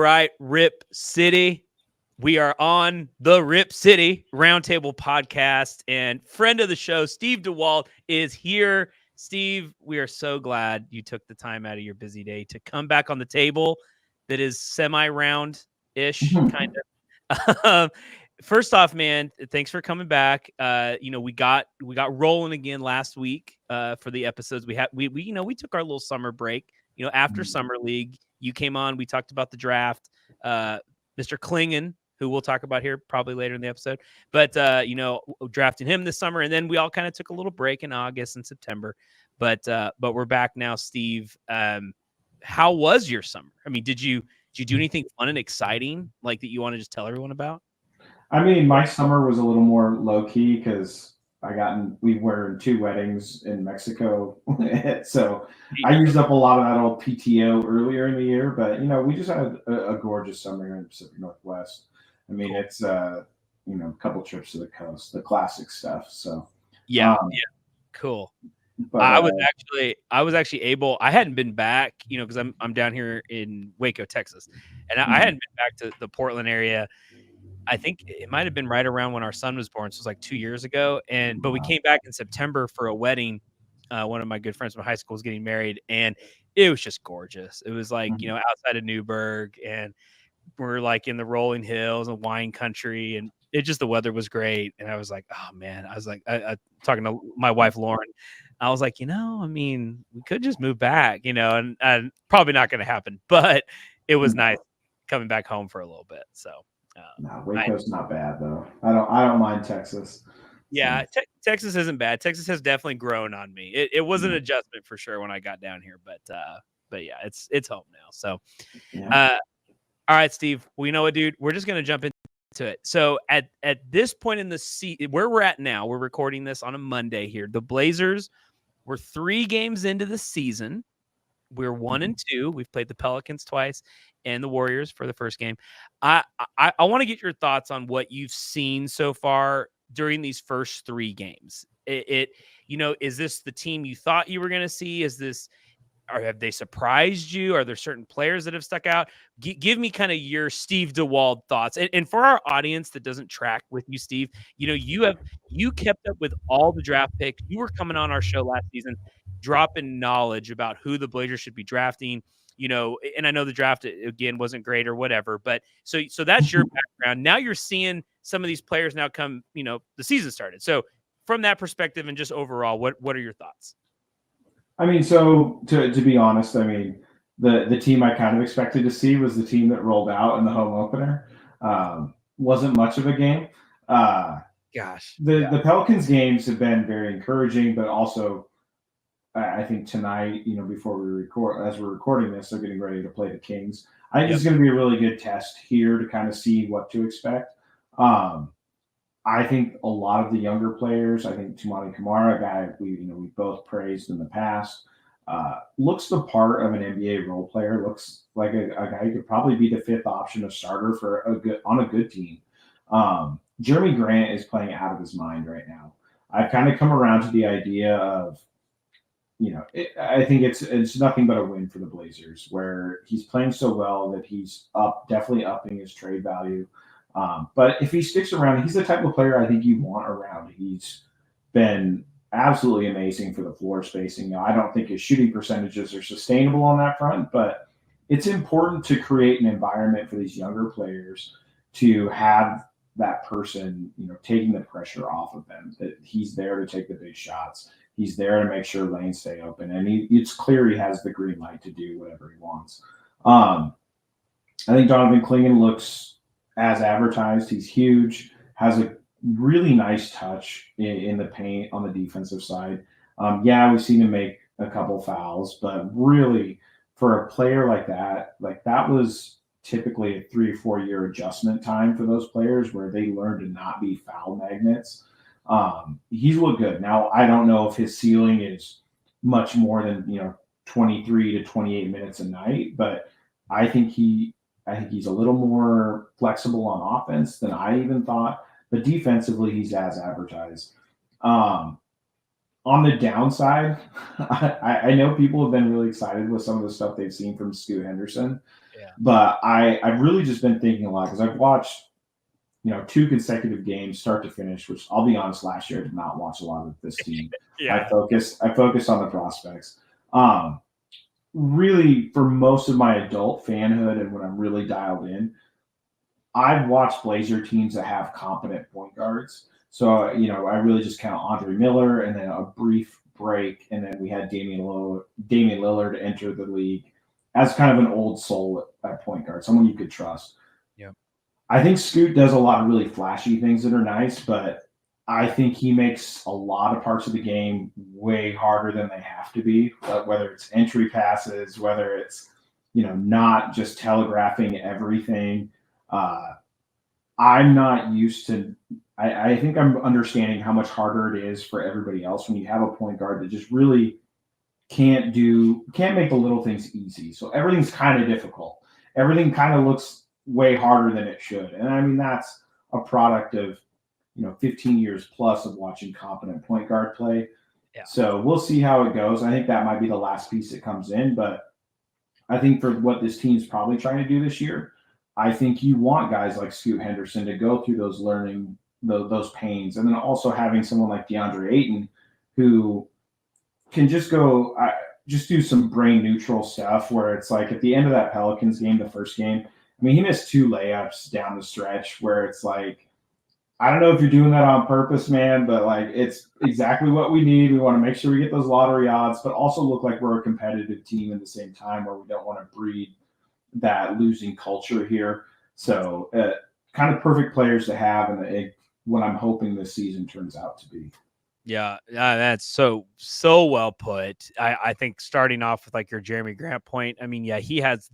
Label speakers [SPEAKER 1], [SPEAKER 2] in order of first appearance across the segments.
[SPEAKER 1] right, Rip City. We are on the Rip City Roundtable podcast, and friend of the show, Steve Dewald, is here. Steve, we are so glad you took the time out of your busy day to come back on the table that is semi-round-ish, kind of. First off, man, thanks for coming back. We got rolling again last week for the episodes. We took our little summer break. After Summer League, you came on. We talked about the draft. Mr. Kingan, who we'll talk about here probably later in the episode, but drafting him this summer, and then we all kind of took a little break in August and September. But we're back now, Steve. How was your summer? I mean, did you do anything fun and exciting like that you want to just tell everyone about?
[SPEAKER 2] I mean, my summer was a little more low key because we were in 2 weddings in Mexico, so I used up a lot of that old PTO earlier in the year. But we just had a gorgeous summer here in the Pacific Northwest. I mean, it's a couple trips to the coast, the classic stuff. So
[SPEAKER 1] yeah, cool. But I was actually able. I hadn't been back, because I'm down here in Waco, Texas, and I hadn't been back to the Portland area. I think it might have been right around when our son was born. So it was like 2 years ago. But we came back in September for a wedding. One of my good friends from high school was getting married, and it was just gorgeous. It was like, outside of Newburgh, and we're like in the rolling hills and wine country, and the weather was great. And I was like, oh man, I was like, I talking to my wife, Lauren, I was like, I mean, we could just move back, and probably not going to happen, but it was nice coming back home for a little bit. So.
[SPEAKER 2] No, Waco's not bad though. I don't mind Texas.
[SPEAKER 1] Yeah, Texas isn't bad. Texas has definitely grown on me. It was an adjustment for sure when I got down here, but yeah, it's home now. So, all right, Steve. Well, you know what, dude? We're just gonna jump into it. So at this point in the season, where we're at now, we're recording this on a Monday here. The Blazers were 3 games into the season. We're 1-2. We've played the Pelicans twice and the Warriors for the first game. I want to get your thoughts on what you've seen so far during these first 3 games. Is this the team you thought you were going to see? Or have they surprised you? Are there certain players that have stuck out? Give me kind of your Steve Dewald thoughts. And for our audience that doesn't track with you, Steve, you kept up with all the draft picks. You were coming on our show last season, dropping knowledge about who the Blazers should be drafting. And I know the draft again wasn't great or whatever, but so that's your background. Now you're seeing some of these players now come. The season started. So from that perspective and just overall, what are your thoughts?
[SPEAKER 2] I mean, so to be honest, I mean, the team I kind of expected to see was the team that rolled out in the home opener. Wasn't much of a game. The Pelicans games have been very encouraging, but also I think tonight, before we record, as we're recording this, they're getting ready to play the Kings. I think it's going to be a really good test here to kind of see what to expect. I think a lot of the younger players, I think Toumani Camara, a guy we both praised in the past, looks the part of an NBA role player. Looks like a guy who could probably be the 5th option of starter for on a good team. Jeremy Grant is playing out of his mind right now. I've kind of come around to the idea of, I think it's nothing but a win for the Blazers, where he's playing so well that he's definitely upping his trade value. But if he sticks around, he's the type of player I think you want around. He's been absolutely amazing for the floor spacing. I don't think his shooting percentages are sustainable on that front, but it's important to create an environment for these younger players to have that person, taking the pressure off of them, that he's there to take the big shots. He's there to make sure lanes stay open. And it's clear he has the green light to do whatever he wants. I think Donovan Kingan looks as advertised. He's huge, has a really nice touch in the paint on the defensive side. We've seen him make a couple fouls, but really for a player like that was typically a 3 or 4 year adjustment time for those players where they learn to not be foul magnets. He's looked good. Now, I don't know if his ceiling is much more than, 23 to 28 minutes a night, but I think he's a little more flexible on offense than I even thought, but defensively, he's as advertised. On the downside, I know people have been really excited with some of the stuff they've seen from Scoot Henderson. But I've really just been thinking a lot because I've watched, 2 consecutive games start to finish, which I'll be honest, last year I did not watch a lot of this team. I focused on the prospects. Really, for most of my adult fanhood and when I'm really dialed in, I've watched Blazer teams that have competent point guards. So, I really just count Andre Miller and then a brief break. And then we had Damian Lillard enter the league as kind of an old soul at point guard, someone you could trust.
[SPEAKER 1] Yeah.
[SPEAKER 2] I think Scoot does a lot of really flashy things that are nice, but I think he makes a lot of parts of the game way harder than they have to be, whether it's entry passes, whether it's, not just telegraphing everything. I'm not used to. I think I'm understanding how much harder it is for everybody else when you have a point guard that just really can't make the little things easy. So everything's kind of difficult. Everything kind of looks way harder than it should. And I mean, that's a product of, 15 years plus of watching competent point guard play.
[SPEAKER 1] Yeah.
[SPEAKER 2] So we'll see how it goes. I think that might be the last piece that comes in, but I think for what this team's probably trying to do this year, I think you want guys like Scoot Henderson to go through those learning, those pains. And then also having someone like DeAndre Ayton who can just just do some brain neutral stuff where it's like at the end of that Pelicans game, the first game, I mean, he missed 2 layups down the stretch where it's like, I don't know if you're doing that on purpose, man, but like it's exactly what we need. We want to make sure we get those lottery odds, but also look like we're a competitive team at the same time where we don't want to breed that losing culture here. So kind of perfect players to have and what I'm hoping this season turns out to be.
[SPEAKER 1] Yeah, that's so well put. I think starting off with like your Jeremy Grant point, I mean, yeah, he has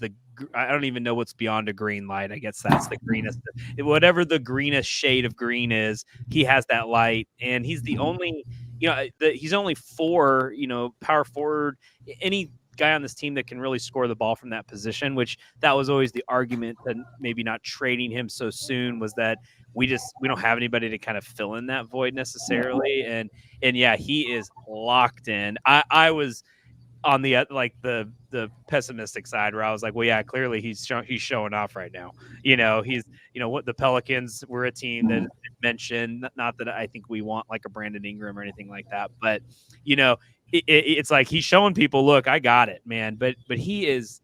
[SPEAKER 1] I don't even know what's beyond a green light. I guess that's the greenest, whatever the greenest shade of green is, he has that light. And he's the only, he's only 4, power forward, any guy on this team that can really score the ball from that position, which that was always the argument that maybe not trading him so soon was that we don't have anybody to kind of fill in that void necessarily. And yeah, he is locked in. I was on the pessimistic side where I was like, well, yeah, clearly he's showing off right now. He's what the Pelicans were a team that mentioned, not that I think we want like a Brandon Ingram or anything like that, but it's like he's showing people, look, I got it, man. But he is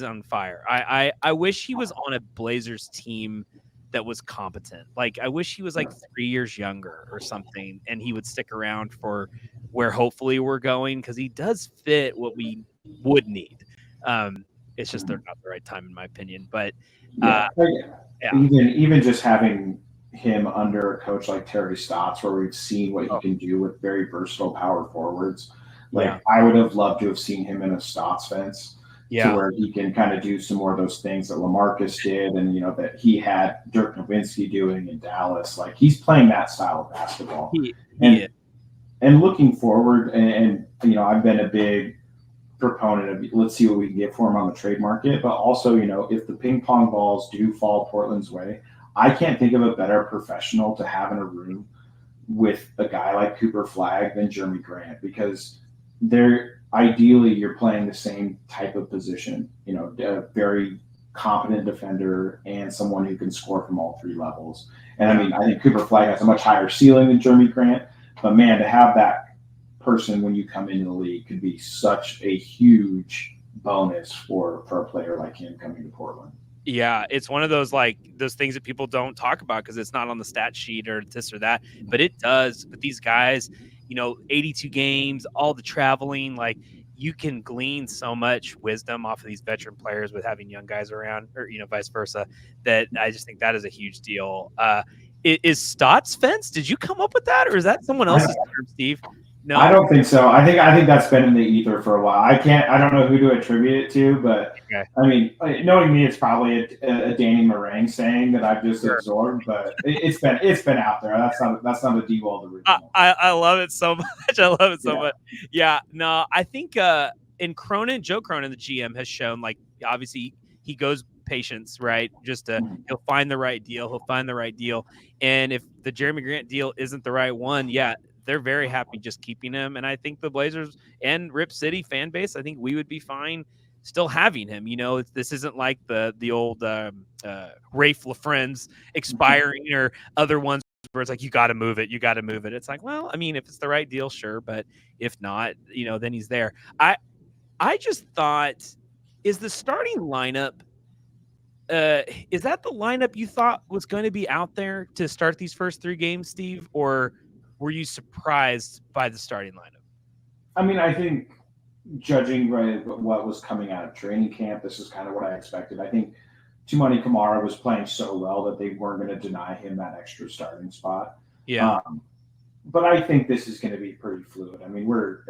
[SPEAKER 1] on fire. I wish he was on a Blazers team that was competent. Like I wish he was like 3 years younger or something, and he would stick around for where hopefully we're going, because he does fit what we would need. It's just they're not the right time, in my opinion. But
[SPEAKER 2] even just having him under a coach like Terry Stotts, where we've seen what he can do with very versatile power forwards. Like I would have loved to have seen him in a Stotts fence. To where he can kind of do some more of those things that LaMarcus did and, that he had Dirk Nowitzki doing in Dallas. Like he's playing that style of basketball. And looking forward, and I've been a big proponent of let's see what we can get for him on the trade market. But also, if the ping pong balls do fall Portland's way, I can't think of a better professional to have in a room with a guy like Cooper Flagg than Jeremy Grant, because ideally you're playing the same type of position, a very competent defender and someone who can score from all 3 levels. And I mean, I think Cooper Flagg has a much higher ceiling than Jeremy Grant, but man, to have that person when you come into the league could be such a huge bonus for a player like him coming to Portland.
[SPEAKER 1] Yeah, it's one of those things that people don't talk about because it's not on the stat sheet or this or that, but it does. But these guys, 82 games, all the traveling, like you can glean so much wisdom off of these veteran players with having young guys around, or vice versa. That I just think that is a huge deal. Is Stotts fence? Did you come up with that, or is that someone else's term, Steve?
[SPEAKER 2] No, I don't think so. I think that's been in the ether for a while. I don't know who to attribute it to, but I mean, knowing me, it's probably a Danny Meringue saying that I've just absorbed. But it's been out there. That's not a Dewald original.
[SPEAKER 1] I love it so much. I love it so much. Yeah, no, I think in Cronin, Joe Cronin, the GM, has shown obviously he goes patience, right? Just he'll find the right deal. He'll find the right deal, and if the Jeremy Grant deal isn't the right one, they're very happy just keeping him. And I think the Blazers and Rip City fan base, I think we would be fine still having him. This isn't like the old Rafe LaFrenz expiring or other ones where it's like, you got to move it. It's like, well, I mean, if it's the right deal, sure. But if not, then he's there. I just thought, is the starting lineup, is that the lineup you thought was going to be out there to start these first 3 games, Steve? Or were you surprised by the starting lineup?
[SPEAKER 2] I mean, I think judging what was coming out of training camp, this is kind of what I expected. I think Tumani Kamara was playing so well that they weren't going to deny him that extra starting spot.
[SPEAKER 1] Yeah.
[SPEAKER 2] But I think this is going to be pretty fluid. I mean, we're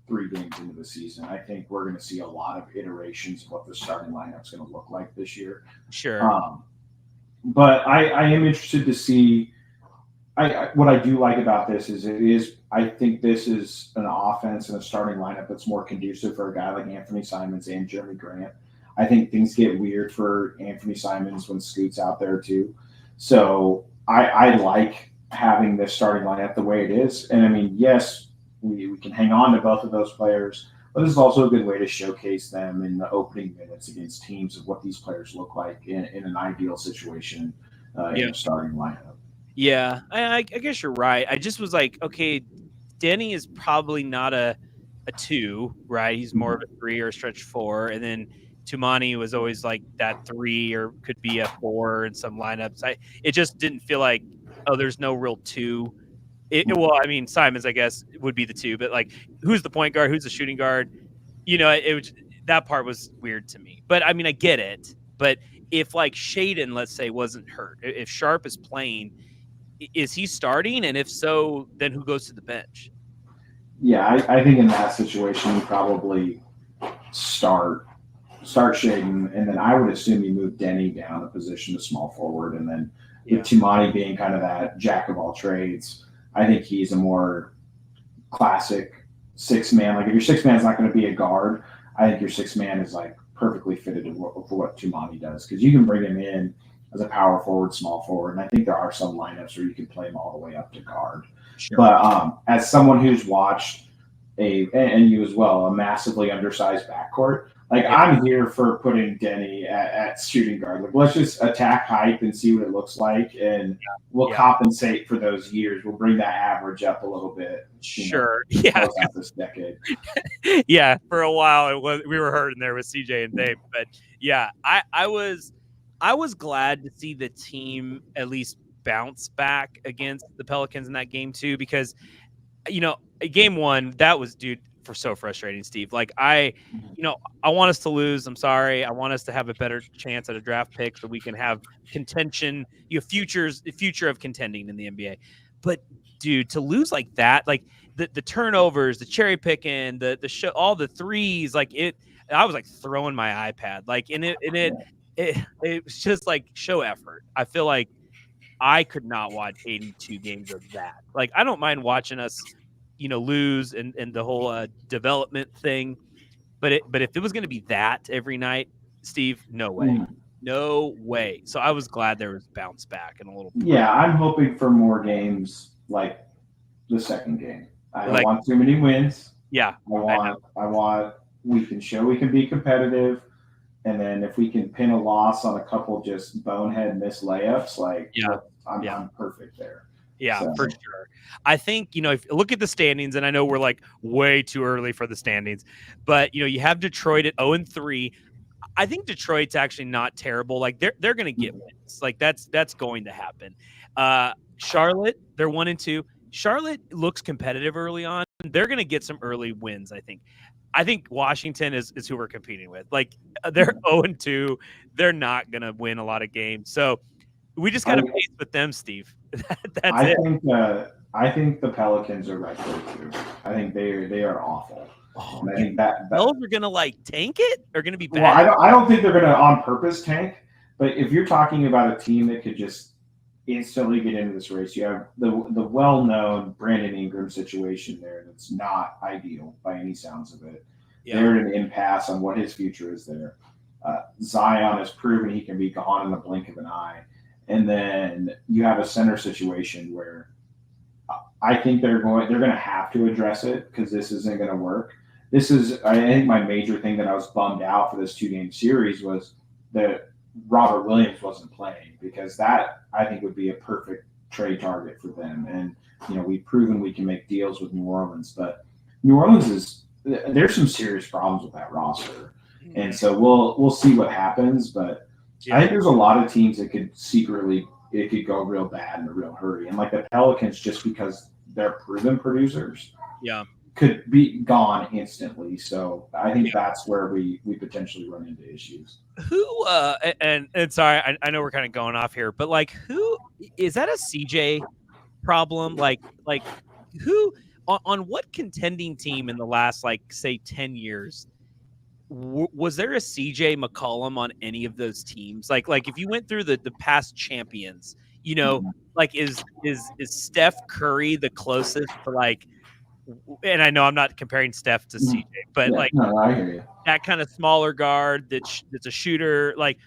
[SPEAKER 2] 3 games into the season. I think we're going to see a lot of iterations of what the starting lineup's going to look like this year.
[SPEAKER 1] Sure.
[SPEAKER 2] But I am interested to see. What I do like about this is I think this is an offense and a starting lineup that's more conducive for a guy like Anthony Simons and Jeremy Grant. I think things get weird for Anthony Simons when Scoot's out there too. So I like having this starting lineup the way it is. And I mean, yes, we can hang on to both of those players, but this is also a good way to showcase them in the opening minutes against teams of what these players look like in an ideal situation in the starting lineup.
[SPEAKER 1] Yeah, I guess you're right. I just was like, okay, Denny is probably not a 2, right? He's more of a 3 or a stretch 4. And then Tumani was always like that 3 or could be a 4 in some lineups. It just didn't feel like, oh, there's no real 2. Well, I mean, Simons, I guess, would be the 2, but like, who's the point guard? Who's the shooting guard? That part was weird to me. But I mean, I get it. But if like Shaden, let's say, wasn't hurt, if Sharp is playing, is he starting? And if so, then who goes to the bench?
[SPEAKER 2] Yeah, I think in that situation, you probably start Shaden, and then I would assume you move Denny down a position to small forward, and then with Tumani being kind of that jack of all trades, I think he's a more classic 6-man. Like if your 6-man is not going to be a guard, I think your 6-man is like perfectly fitted for what Tumani does, because you can bring him in as a power forward, small forward, and I think there are some lineups where you can play him all the way up to guard. Sure. But as someone who's watched and you as well, a massively undersized backcourt, like I'm here for putting Denny at shooting guard. Like let's just attack height and see what it looks like, and we'll compensate for those years. We'll bring that average up a little bit.
[SPEAKER 1] Sure.
[SPEAKER 2] Close out this decade.
[SPEAKER 1] Yeah, for a while we were hurting there with CJ and Dave, but yeah, I was glad to see the team at least bounce back against the Pelicans in that game too, because game 1, that was so frustrating, Steve. Like I want us to lose. I'm sorry. I want us to have a better chance at a draft pick so we can have contention, the future of contending in the NBA. But dude, to lose like that, like the turnovers, the cherry picking, the show, all the threes, like I was like throwing my iPad, like it was just like show effort. I feel like I could not watch 82 games of that. Like I don't mind watching us, lose and the whole development thing, but if it was going to be that every night, Steve, no way. No way. So I was glad there was bounce back and a little.
[SPEAKER 2] Yeah, I'm hoping for more games like the second game. I don't want too many wins.
[SPEAKER 1] Yeah.
[SPEAKER 2] I want we can show we can be competitive, and then if we can pin a loss on a couple just bonehead missed layups, I'm perfect there.
[SPEAKER 1] Yeah, for sure. I think, if you look at the standings, and I know we're like way too early for the standings, but you have Detroit at 0-3. I think Detroit's actually not terrible. Like they're going to get wins. Like that's going to happen. Charlotte, they're 1-2. Charlotte looks competitive early on. They're going to get some early wins, I think. I think Washington is who we're competing with. Like they're 0-2. They're not going to win a lot of games. So we just got to pace with them, Steve.
[SPEAKER 2] I think the Pelicans are right there too. I think they are awful.
[SPEAKER 1] Oh, I think that are going to like tank it or going to be bad.
[SPEAKER 2] Well, I don't think they're going to on purpose tank. But if you're talking about a team that could just instantly get into this race, you have the well-known Brandon Ingram situation there. That's not ideal by any sounds of it. Yeah. They're at an impasse on what his future is there. Zion has proven he can be gone in the blink of an eye. And then you have a center situation where I think they're going to have to address it because this isn't going to work. this is, I think my major thing that I was bummed out for this 2-game series was that Robert Williams wasn't playing, because that I think would be a perfect trade target for them. And, we've proven we can make deals with New Orleans, but New Orleans there's some serious problems with that roster. And so we'll see what happens, but I think there's a lot of teams that could it could go real bad in a real hurry. And like the Pelicans, just because they're proven producers, could be gone instantly. So I think that's where we potentially run into issues.
[SPEAKER 1] Who and sorry, I know we're kind of going off here, but like, who is that a CJ problem? Like who on what contending team in the last, like, say 10 years was there a CJ McCollum on any of those teams? Like if you went through the past champions, like is Steph Curry the closest to, like, and I know I'm not comparing Steph to CJ, but I
[SPEAKER 2] hear you.
[SPEAKER 1] That kind of smaller guard that's a shooter, like,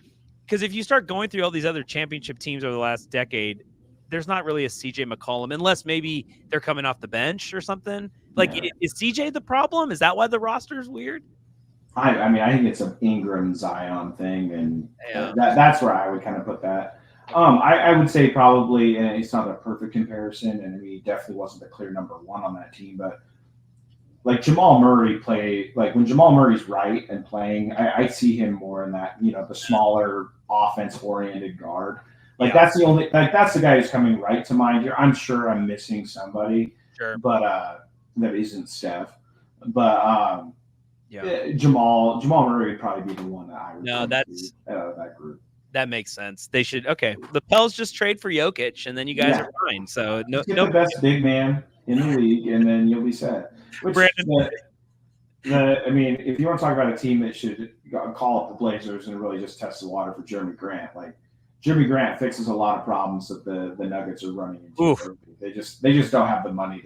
[SPEAKER 1] because if you start going through all these other championship teams over the last decade, there's not really a CJ McCollum, unless maybe they're coming off the bench or something. Like, is CJ the problem? Is that why the roster is weird?
[SPEAKER 2] I mean, I think it's an Ingram Zion thing, and that's where I would kind of put that. I would say probably, and it's not a perfect comparison, and he definitely wasn't the clear number one on that team, but like Jamal Murray when Jamal Murray's right and playing, I see him more in that, the smaller offense-oriented guard. That's that's the guy who's coming right to mind here. I'm sure I'm missing somebody, but that isn't Steph. But Jamal Murray would probably be the one that I would out of that group.
[SPEAKER 1] That makes sense. They should. Okay, the Pels just trade for Jokic, and then you guys are fine. So
[SPEAKER 2] get the best big man in the league, and then you'll be set. I mean, if you want to talk about a team that should call up the Blazers and really just test the water for Jeremy Grant, like Jeremy Grant fixes a lot of problems that the Nuggets are running into. They just don't have the money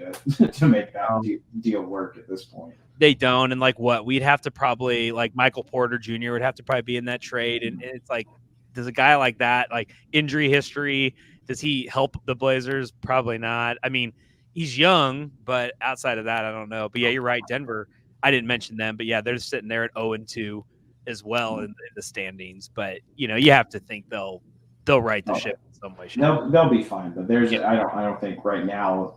[SPEAKER 2] to make that deal work at this point.
[SPEAKER 1] They don't, and like we'd have to probably, like, Michael Porter Jr. would have to probably be in that trade, and it's like, does a guy like that, like, injury history, does he help the Blazers? Probably not. I mean, he's young, but outside of that, I don't know. But yeah, you're right. Denver, I didn't mention them, but yeah, they're sitting there at 0-2 as well in the standings. But you have to think they'll right the ship in some way.
[SPEAKER 2] They'll be fine, but I don't think right now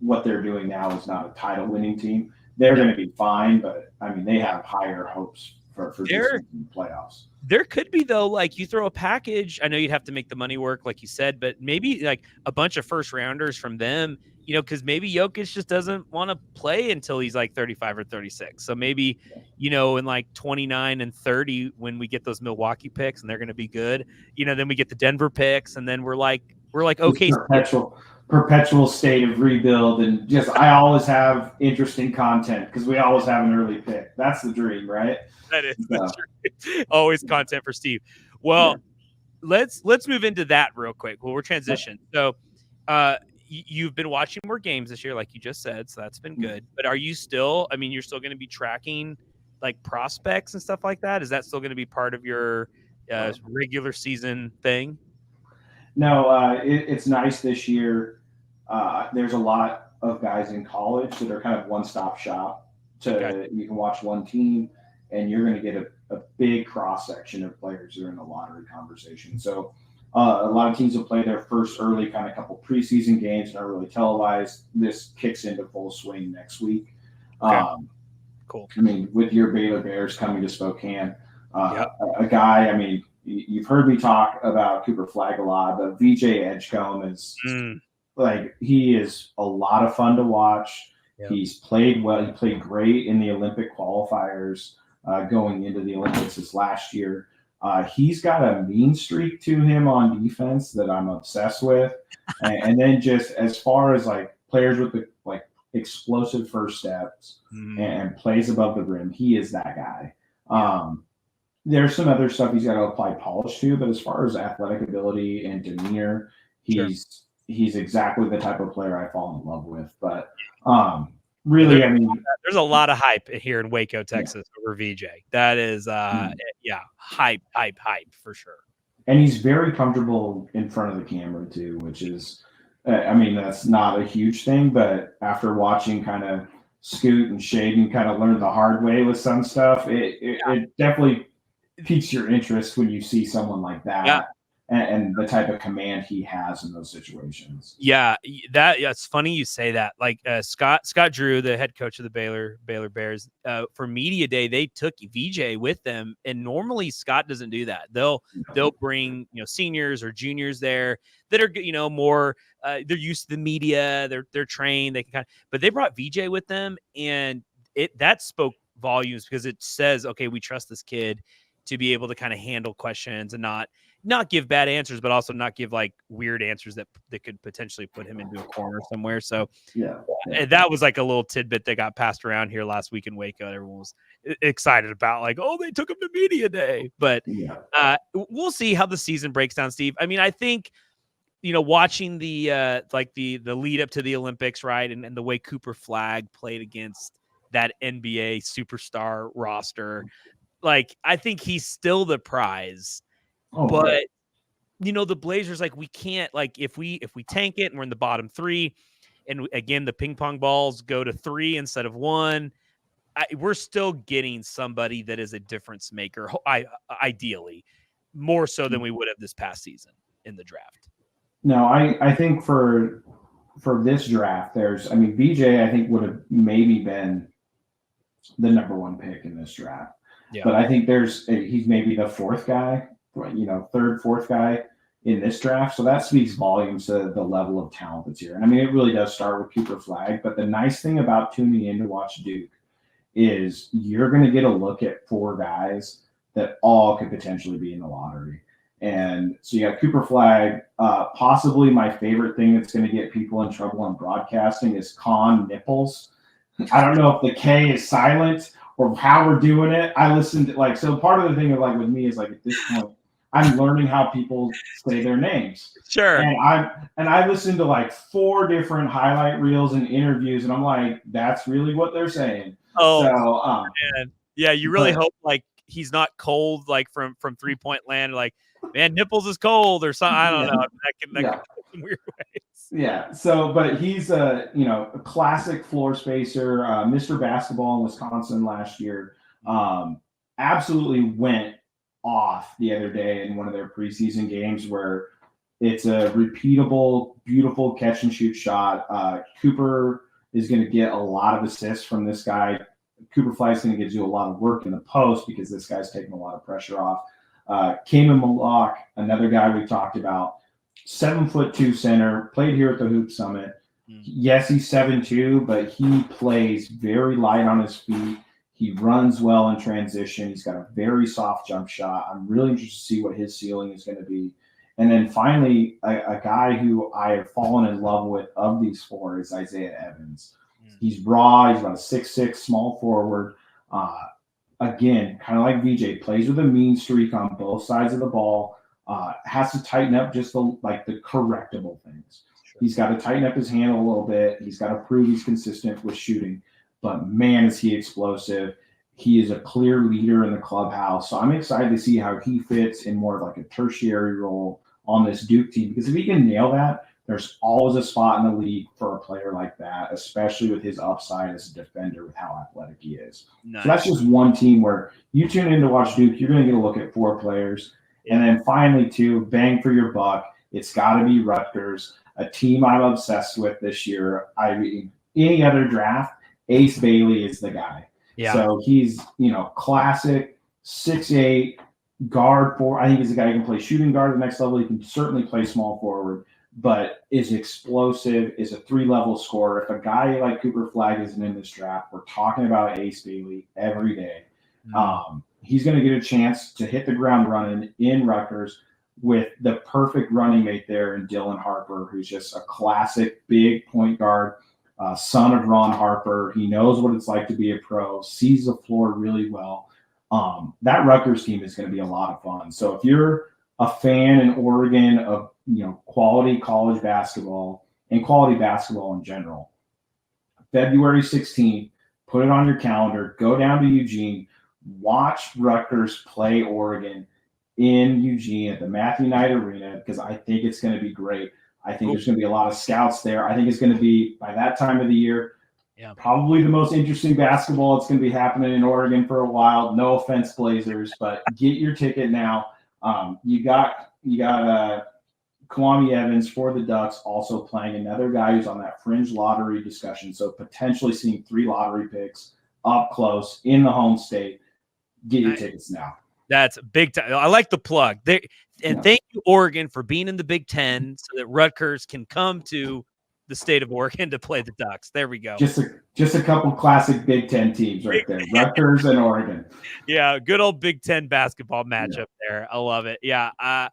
[SPEAKER 2] what they're doing now is not a title winning team. They're going to be fine, but I mean, they have higher hopes for this playoffs.
[SPEAKER 1] There could be, though, like, you throw a package. I know you'd have to make the money work, like you said, but maybe like a bunch of first rounders from them, because maybe Jokic just doesn't want to play until he's like 35 or 36. So maybe, in like 29 and 30, when we get those Milwaukee picks and they're going to be good, then we get the Denver picks, and then we're like, okay.
[SPEAKER 2] Perpetual state of rebuild, and just I always have interesting content because we always have an early pick. That's the dream, right?
[SPEAKER 1] That is the dream. Always content for Steve. Well, let's move into that real quick. Well, we're transitioning. So you've been watching more games this year, like you just said, so that's been good. But are you still, I mean, you're still going to be tracking like prospects and stuff like that? Is that still going to be part of your regular season thing?
[SPEAKER 2] No, it's nice this year. There's a lot of guys in college that are kind of one-stop shop. You can watch one team, and you're going to get a big cross-section of players that are in the lottery conversation. So a lot of teams will play their first early kind of couple preseason games, not really televised. This kicks into full swing next week.
[SPEAKER 1] Cool.
[SPEAKER 2] I mean, with your Baylor Bears coming to Spokane, a guy, I mean, you've heard me talk about Cooper Flagg a lot, but VJ Edgecombe is he is a lot of fun to watch. Yep. He's played well. He played great in the Olympic qualifiers going into the Olympics this last year. He's got a mean streak to him on defense that I'm obsessed with. And then just as far as like players with the like explosive first steps and plays above the rim, he is that guy. There's some other stuff he's got to apply polish to, but as far as athletic ability and demeanor, he's exactly the type of player I fall in love with. But really, I mean,
[SPEAKER 1] there's a lot of hype here in Waco, Texas over VJ. That is, hype for sure.
[SPEAKER 2] And he's very comfortable in front of the camera too, which is, I mean, that's not a huge thing, but after watching kind of Scoot and Shaden kind of learned the hard way with some stuff. It definitely piques your interest when you see someone like that and the type of command he has in those situations.
[SPEAKER 1] Yeah, it's funny you say that. Like Scott Drew, the head coach of the Baylor Bears, for media day, they took VJ with them, and normally Scott doesn't do that. They'll bring seniors or juniors there that are more they're used to the media, they're trained, they can but they brought VJ with them, and that spoke volumes because it says, okay, we trust this kid to be able to kind of handle questions and not give bad answers, but also not give like weird answers that could potentially put him into a corner somewhere. So that was like a little tidbit that got passed around here last week in Waco. Everyone was excited about like, oh, they took him to media day, but we'll see how the season breaks down, Steve. I mean, I think, watching the lead up to the Olympics, right. And the way Cooper Flagg played against that NBA superstar roster, like, I think he's still the prize. But the Blazers, like, we can't, like, if we tank it and we're in the bottom 3, and again the ping pong balls go to 3 instead of 1, we're still getting somebody that is a difference maker. Ideally, more so than we would have this past season in the draft.
[SPEAKER 2] No, I think for this draft, VJ I think would have maybe been the number 1 pick in this draft. But I think he's maybe the 4th guy. 3rd, 4th guy in this draft. So that speaks volumes to the level of talent that's here. And I mean, it really does start with Cooper Flagg. But the nice thing about tuning in to watch Duke is you're going to get a look at 4 guys that all could potentially be in the lottery. And so you got Cooper Flagg. Possibly my favorite thing that's going to get people in trouble on broadcasting is Con Nipples. I don't know if the K is silent or how we're doing it. I listened to so part of the thing of with me is at this point, I'm learning how people say their names.
[SPEAKER 1] Sure.
[SPEAKER 2] And I listened to 4 different highlight reels and interviews, and I'm like, that's really what they're saying.
[SPEAKER 1] Oh, so, man. Yeah, you really hope he's not cold from 3-point land. Like, man, Nipples is cold or something. I don't know. That can go some weird ways.
[SPEAKER 2] Yeah. So, but he's a classic floor spacer, Mr. Basketball in Wisconsin last year. Absolutely went off the other day in one of their preseason games where it's a repeatable, beautiful catch and shoot shot. Cooper is going to get a lot of assists from this guy. Cooper Flagg's going to get to do a lot of work in the post because this guy's taking a lot of pressure off. Kamen Malak, another guy we talked about, 7'2" center, played here at the Hoop Summit. Yes, he's 7'2", but he plays very light on his feet. He runs well in transition. He's got a very soft jump shot. I'm really interested to see what his ceiling is going to be. And then finally, a guy who I have fallen in love with of these 4 is Isaiah Evans. He's raw. He's about a 6'6", small forward. Again, kind of like VJ, plays with a mean streak on both sides of the ball. Has to tighten up just the correctable things. Sure. He's got to tighten up his handle a little bit. He's got to prove he's consistent with shooting. But man, is he explosive. He is a clear leader in the clubhouse. So I'm excited to see how he fits in more of a tertiary role on this Duke team. Because if he can nail that, there's always a spot in the league for a player like that, especially with his upside as a defender with how athletic he is. Nice. So that's just one team where you tune in to watch Duke, you're going to get a look at 4 players. And then finally, 2, bang for your buck, it's got to be Rutgers, a team I'm obsessed with this year. I mean, any other draft, Ace Bailey is the guy. Yeah. So he's, classic 6'8", guard 4. I think he's a guy who can play shooting guard at the next level. He can certainly play small forward, but is explosive, is a 3-level scorer. If a guy like Cooper Flagg isn't in this draft, we're talking about Ace Bailey every day. He's going to get a chance to hit the ground running in Rutgers with the perfect running mate there in Dylan Harper, who's just a classic big point guard, son of Ron Harper. He knows what it's like to be a pro, sees the floor really well. That Rutgers team is going to be a lot of fun. So if you're a fan in Oregon of quality college basketball and quality basketball in general, February 16th, put it on your calendar, go down to Eugene, watch Rutgers play Oregon in Eugene at the Matthew Knight Arena, because I think it's going to be great. I think there's going to be a lot of scouts there. I think it's going to be, by that time of the year,
[SPEAKER 1] Yeah.
[SPEAKER 2] Probably the most interesting basketball that's going to be happening in Oregon for a while. No offense, Blazers, but get your ticket now. You got Kwame Evans for the Ducks also playing, another guy who's on that fringe lottery discussion. So potentially seeing 3 lottery picks up close in the home state. Get your tickets now.
[SPEAKER 1] That's big time. I like the plug. Thank you, Oregon, for being in the Big Ten so that Rutgers can come to the state of Oregon to play the Ducks. There we go.
[SPEAKER 2] Just a couple classic Big Ten teams right there, Rutgers and Oregon.
[SPEAKER 1] Yeah, good old Big Ten basketball matchup there. I love it. Yeah, I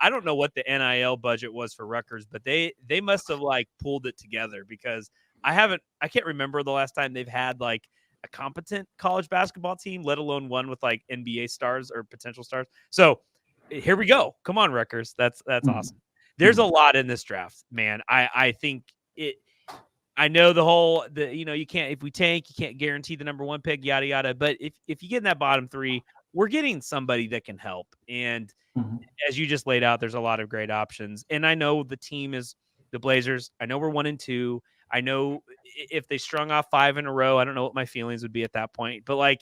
[SPEAKER 1] don't know what the NIL budget was for Rutgers, but they must have like pulled it together because I can't remember the last time they've had like a competent college basketball team, let alone one with like NBA stars or potential stars. So here we go. Come on, Rutgers. That's awesome. There's a lot in this draft, man. I think it. I know you can't, if we tank, you can't guarantee the number 1 pick, yada, yada. But if you get in that bottom 3, we're getting somebody that can help. And as you just laid out, there's a lot of great options. And I know the team is the Blazers. I know we're 1-2. I know if they strung off 5 in a row, I don't know what my feelings would be at that point. But like,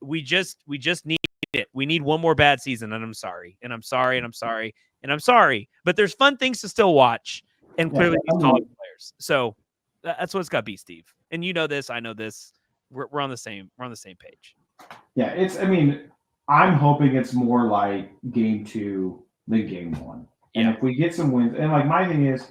[SPEAKER 1] we just need it. We need one more bad season. And I'm sorry. And I'm sorry. And I'm sorry. And I'm sorry. But there's fun things to still watch. And clearly these college players. So that's what it's got to be, Steve. And you know this, I know this. We're on the same page.
[SPEAKER 2] Yeah, I'm hoping it's more like game 2 than game 1. And if we get some wins, and like my thing is,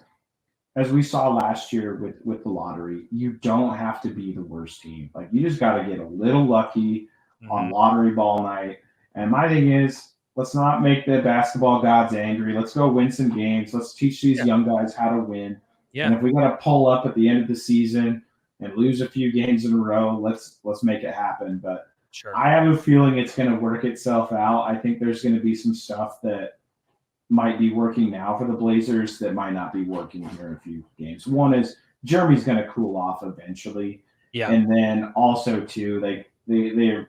[SPEAKER 2] as we saw last year with the lottery, you don't have to be the worst team. Like you just got to get a little lucky on lottery ball night. And my thing is, let's not make the basketball gods angry. Let's go win some games. Let's teach these young guys how to win. Yeah. And if we got to pull up at the end of the season and lose a few games in a row, let's make it happen. But I have a feeling it's going to work itself out. I think there's going to be some stuff that might be working now for the Blazers that might not be working here in a few games. One is Jeremy's going to cool off eventually. Yeah. And then also too, they've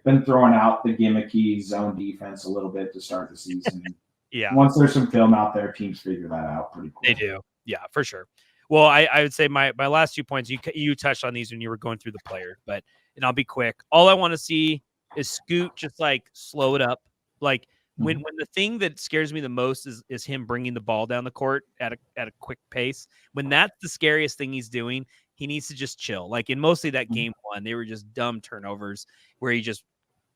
[SPEAKER 2] been throwing out the gimmicky zone defense a little bit to start the season. Yeah. Once there's some film out there, teams figure that out pretty quick.
[SPEAKER 1] They do. Yeah, for sure. Well, I would say my last 2 points, you touched on these when you were going through the players, and I'll be quick. All I want to see is Scoot just like slow it up. Like when the thing that scares me the most is him bringing the ball down the court at a quick pace. When that's the scariest thing he's doing, he needs to just chill. Like in mostly that game 1, they were just dumb turnovers where he just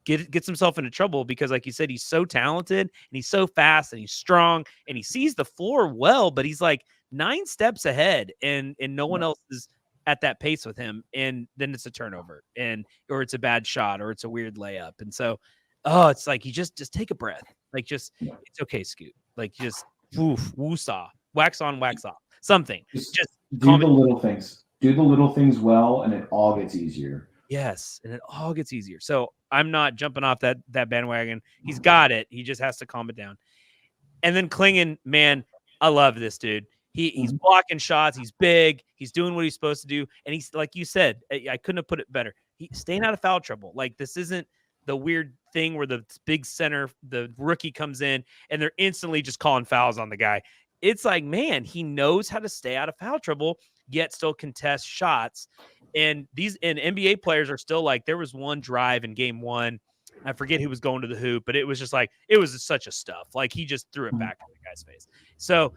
[SPEAKER 1] gets himself into trouble because, like you said, he's so talented and he's so fast and he's strong and he sees the floor well, but he's like 9 steps ahead and no one else is at that pace with him. And then it's a turnover or it's a bad shot or it's a weird layup. And so, it's like, you just take a breath. Like it's okay, Scoot. Like just woo-saw, wax on, wax off, something. Just
[SPEAKER 2] do the little things. Do the little things well, and it all gets easier.
[SPEAKER 1] Yes, and it all gets easier. So I'm not jumping off that bandwagon. He's got it. He just has to calm it down. And then Kingan, man, I love this dude. He's blocking shots. He's big. He's doing what he's supposed to do. And he's, like you said, I couldn't have put it better. He's staying out of foul trouble. Like this isn't the weird thing where the big center, the rookie comes in and they're instantly just calling fouls on the guy. It's like, man, he knows how to stay out of foul trouble, yet still contest shots. And NBA players are still like, there was one drive in game 1. I forget who was going to the hoop, but it was just like, it was such a stuff. Like he just threw it back in the guy's face. So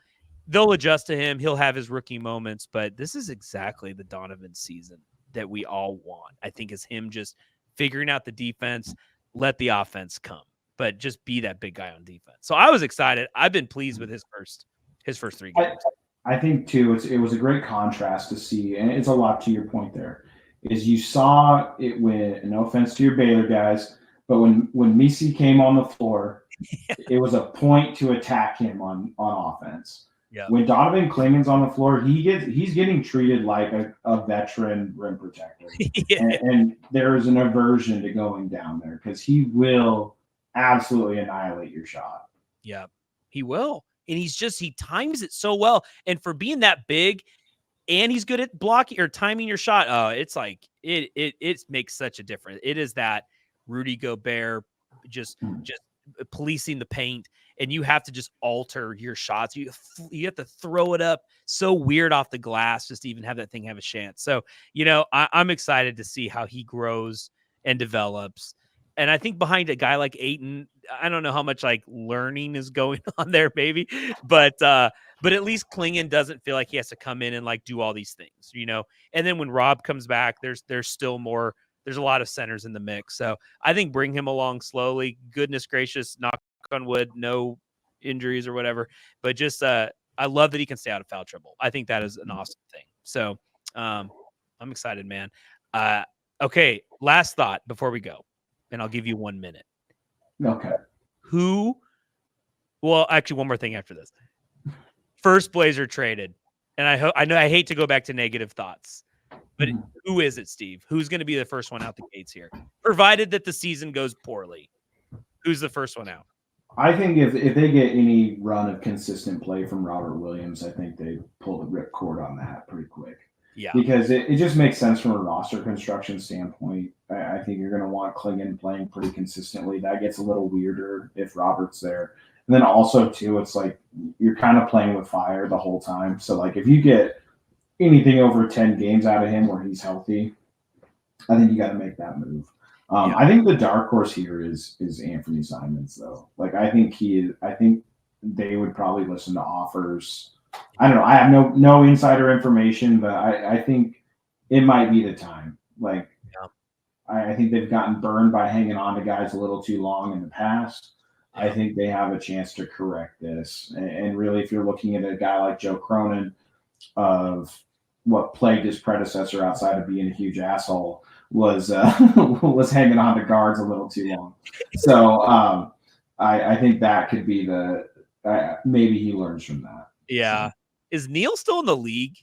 [SPEAKER 1] they'll adjust to him. He'll have his rookie moments, but this is exactly the Donovan season that we all want. I think is him just figuring out the defense, let the offense come, but just be that big guy on defense. So I was excited. I've been pleased with his first 3 games.
[SPEAKER 2] I think too, it was a great contrast to see, and it's a lot to your point there, is you saw it when, no offense to your Baylor guys, but when Misi came on the floor, it was a point to attack him on offense. Yeah. When Donovan Kingan's on the floor, he's getting treated like a veteran rim protector. and there's an aversion to going down there because he will absolutely annihilate your shot.
[SPEAKER 1] Yeah, he will. And he times it so well. And for being that big and he's good at blocking or timing your shot, it's like it makes such a difference. It is that Rudy Gobert just policing the paint. and you have to just alter your shots. You have to throw it up so weird off the glass just to even have that thing have a chance. So, I'm excited to see how he grows and develops. And I think behind a guy like Ayton, I don't know how much like learning is going on there, maybe, but at least Kingan doesn't feel like he has to come in and like do all these things, And then when Rob comes back, there's still more. There's a lot of centers in the mix, so I think bring him along slowly. Goodness gracious, knock on wood, no injuries or whatever. But just I love that he can stay out of foul trouble. I think that is an awesome thing. So I'm excited, man. Okay, last thought before we go, and I'll give you 1 minute.
[SPEAKER 2] Okay.
[SPEAKER 1] Well, actually, one more thing after this. First Blazer traded, and I know I hate to go back to negative thoughts, but who is it, Steve? Who's going to be the first one out the gates here? Provided that the season goes poorly, who's the first one out?
[SPEAKER 2] I think if they get any run of consistent play from Robert Williams, I think they pull the ripcord on that pretty quick.
[SPEAKER 1] Yeah.
[SPEAKER 2] Because it just makes sense from a roster construction standpoint. I think you're going to want Kingan playing pretty consistently. That gets a little weirder if Robert's there. And then also, too, it's like you're kind of playing with fire the whole time. So, like, if you get anything over 10 games out of him where he's healthy, I think you got to make that move. I think the dark horse here is Anthony Simons, though. Like, I think they would probably listen to offers. I don't know. I have no insider information, but I think it might be the time. Like, I think they've gotten burned by hanging on to guys a little too long in the past. I think they have a chance to correct this. And really, if you're looking at a guy like Joe Cronin of what plagued his predecessor outside of being a huge asshole was hanging on to guards a little too long. So I think that could be maybe he learns from that.
[SPEAKER 1] Yeah. So. Is Neil still in the league?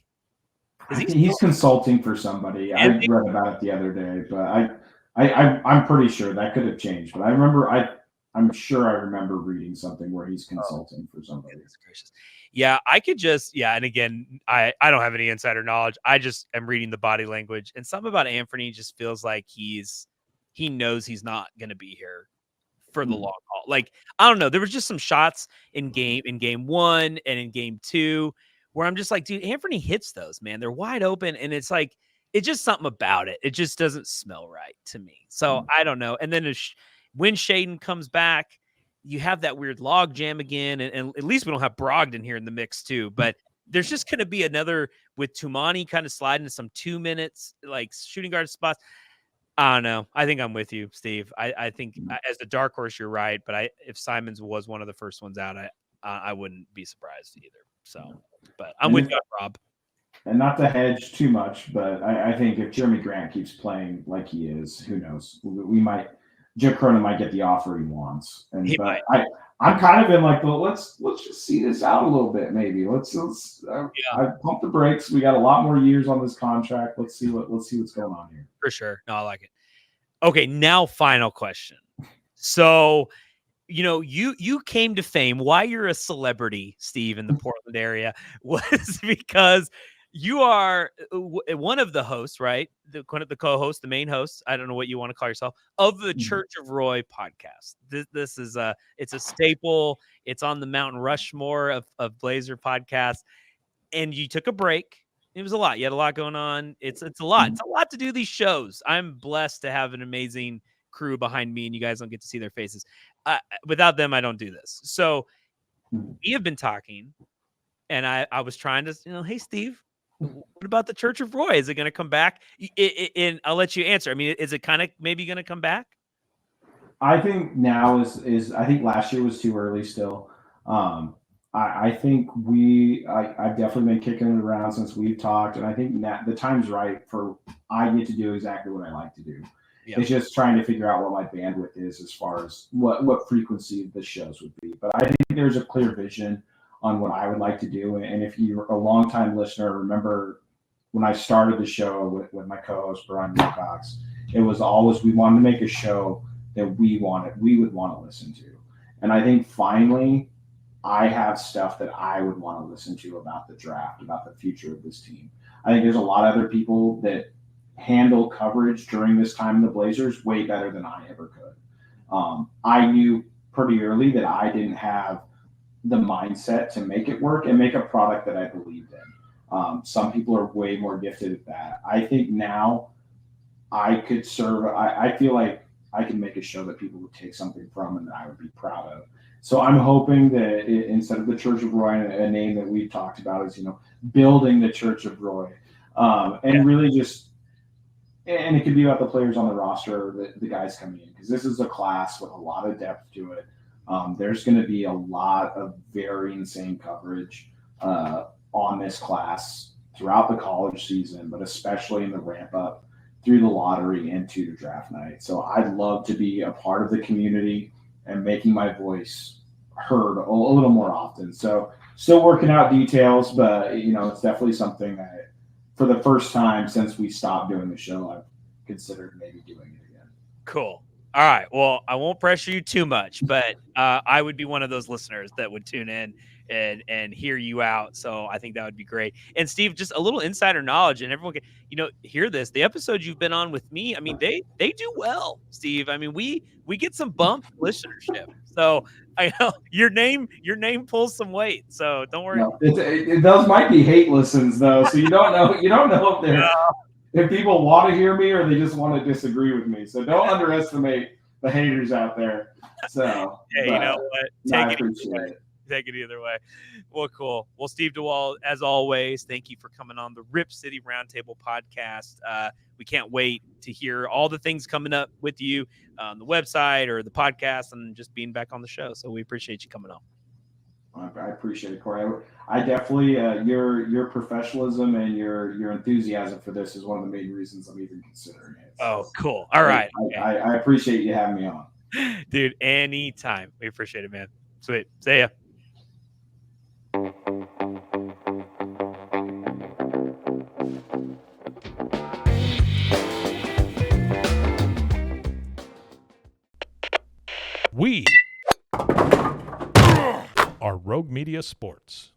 [SPEAKER 2] He's consulting for somebody. I read about it the other day, but I'm pretty sure that could have changed. But I'm sure I remember reading something where he's consulting for somebody.
[SPEAKER 1] Goodness gracious. Yeah, I could just, and again, I don't have any insider knowledge. I just am reading the body language, and something about Anthony just feels like he knows he's not going to be here for the long haul. Like, I don't know. There was just some shots in game 1 and in game 2 where I'm just like, dude, Anthony hits those, man. They're wide open, and it's like, it's just something about it. It just doesn't smell right to me. So I don't know. And then when Shaden comes back, you have that weird log jam again. And at least we don't have Brogdon here in the mix too, but there's just going to be another with Tumani kind of sliding to some 2 minutes, like shooting guard spots. I don't know. I think I'm with you, Steve. I think as the dark horse, you're right. But if Simons was one of the first ones out, I wouldn't be surprised either. So, but I'm with you, Rob.
[SPEAKER 2] And not to hedge too much, but I think if Jeremy Grant keeps playing like he is, who knows? Joe Cronin might get the offer he wants. I'm kind of in like, well, let's just see this out a little bit, maybe. I pump the brakes. We got a lot more years on this contract. Let's see what's going on here.
[SPEAKER 1] For sure. No, I like it. Okay, now final question. So, you came to fame. Why you're a celebrity, Steve, in the Portland area was because you are one of the hosts, right? The co-host, the main host. I don't know what you want to call yourself, of the Church of Roy podcast. This is it's a staple. It's on the Mountain Rushmore of Blazer podcasts. And you took a break. It was a lot. You had a lot going on. It's a lot. It's a lot to do these shows. I'm blessed to have an amazing crew behind me, and you guys don't get to see their faces. Without them, I don't do this. So we have been talking, and I was trying to, hey, Steve, what about the Church of Roy? Is it going to come back? And I'll let you answer. I mean, is it kind of maybe going to come back?
[SPEAKER 2] I think now is I think last year was too early still. I think I've definitely been kicking it around since we've talked, and I think that the time's right for I get to do exactly what I like to do. Yeah. It's just trying to figure out what my bandwidth is as far as what frequency the shows would be. But I think there's a clear vision on what I would like to do. And if you're a longtime listener, remember when I started the show with my co-host Brian Wilcox, it was always we wanted to make a show that we would want to listen to. And I think finally I have stuff that I would want to listen to about the draft, about the future of this team. I think there's a lot of other people that handle coverage during this time in the Blazers way better than I ever could. I knew pretty early that I didn't have the mindset to make it work and make a product that I believed in. Some people are way more gifted at that. I think now I could serve, I feel like I can make a show that people would take something from and that I would be proud of. So I'm hoping that instead of the Church of Roy, a name that we've talked about is, building the Church of Roy, and really just, and it could be about the players on the roster, the guys coming in, because this is a class with a lot of depth to it. There's going to be a lot of very insane coverage on this class throughout the college season, but especially in the ramp up through the lottery and to the draft night. So I'd love to be a part of the community and making my voice heard a little more often. So still working out details, but it's definitely something that for the first time since we stopped doing the show, I've considered maybe doing it again.
[SPEAKER 1] Cool. All right. Well, I won't pressure you too much, but I would be one of those listeners that would tune in and hear you out. So I think that would be great. And Steve, just a little insider knowledge, and everyone can, hear this. The episodes you've been on with me, I mean, they do well, Steve. I mean, we get some bump listenership. So I know your name pulls some weight. So don't worry.
[SPEAKER 2] No, those might be hate listens though. So you don't know if they're if people want to hear me or they just want to disagree with me. So don't underestimate the haters out there. So
[SPEAKER 1] you know what? Take it either way. Well, cool. Well, Steve Dewald, as always, thank you for coming on the Rip City Roundtable podcast. We can't wait to hear all the things coming up with you on the website or the podcast and just being back on the show. So we appreciate you coming on.
[SPEAKER 2] I appreciate it, Corey. I definitely your professionalism and your enthusiasm for this is one of the main reasons I'm even considering it. So
[SPEAKER 1] oh, cool. All right.
[SPEAKER 2] I appreciate you having me on.
[SPEAKER 1] Dude, anytime. We appreciate it, man. Sweet. See ya.
[SPEAKER 3] We are Rogue Media Sports.